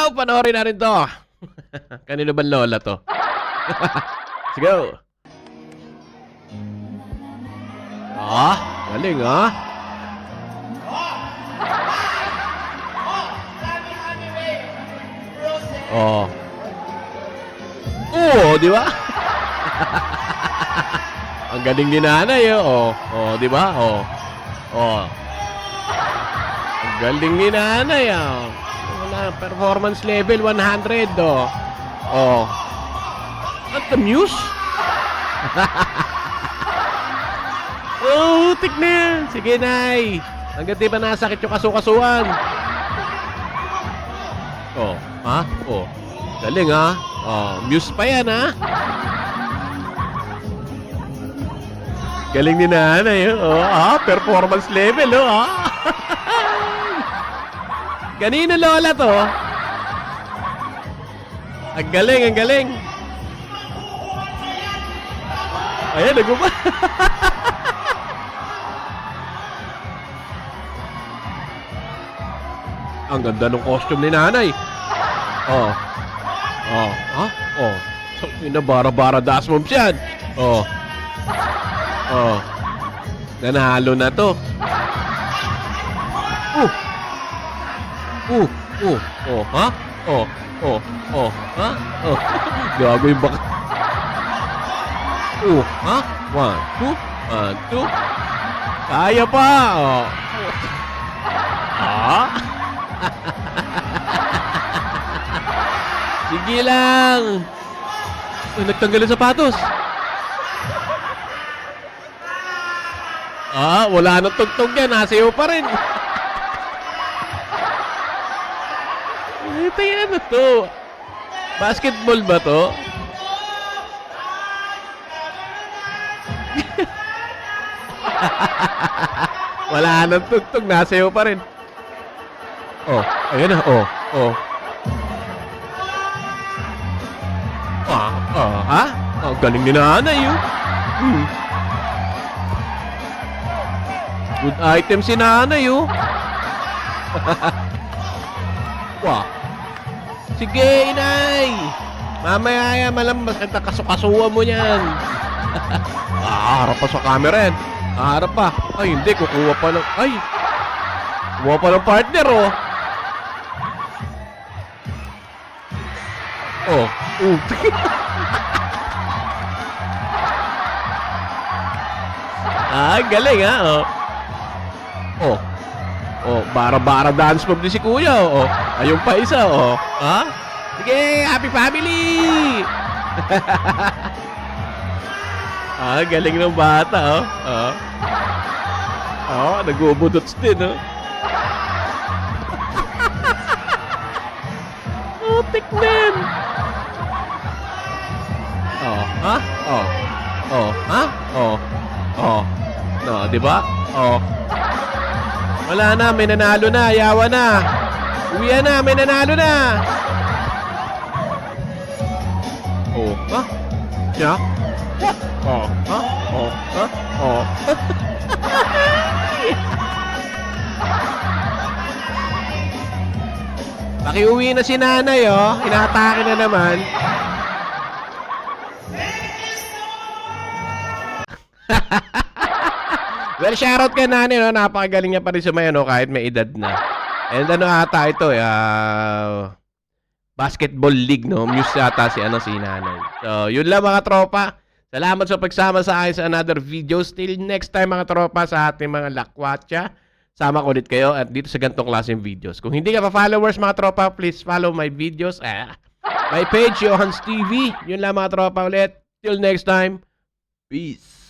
go! Panoorin natin to. Kanino ba lola to? Let's go. Galing di ba? Ang galing ni nanay, di ba? Ang galing ni nanay, Wala, performance level 100, At the muse? Tik na yan. Sige, nay. Hanggang di ba nasakit yung kasukasuan? Galing, muse pa yan, Galing ni nanay, performance level, Kanino lola to? Ang galing, ang galing. Ayan, naguma. Ang ganda ng costume ni nanay. Bara-bara das moms yan. Nanalo na to. Gago yung baka. 1, 2. Kaya pa. Sige lang. Nagtanggal ang sapatos. Wala nang tugtog yan. Nasayaw pa rin. Ito yan to. Basketball ba to? Wala nang tugtog. Nasayaw pa rin. Ayan na. Galing ni nanay, Good item si nanay, Sige, inay. Mamaya yan, malambas. Kasukasuan mo yan. Harap pa sa camera yan. Harap pa. Ay, hindi. Kukuha pa ng... Kukuha pa ng partner, Galing, bara-bara dance move ni si kuya, ayun pa isa, Sige, happy family! Galing ng bata, nag-ubudots din, Tikman! No, di ba? Wala na, may nanalo na, yawa na. Uwian na, may nanalo na. Yeah. Pakiuwi na si nanay, Inaatake na naman. Well, shoutout kay nanay, napakagaling niya pa rin sumayaw, kahit may edad na. And ata ito, basketball league, Muse ata si nanay. So, yun lang mga tropa. Salamat sa pagsama sa akin sa another video. Till next time mga tropa sa ating mga lakwatsa. Sama ko ulit kayo at dito sa ganitong klaseng videos. Kung hindi ka pa followers mga tropa, please follow my videos. My page, Johans TV. Yun lang mga tropa ulit. Till next time. Peace.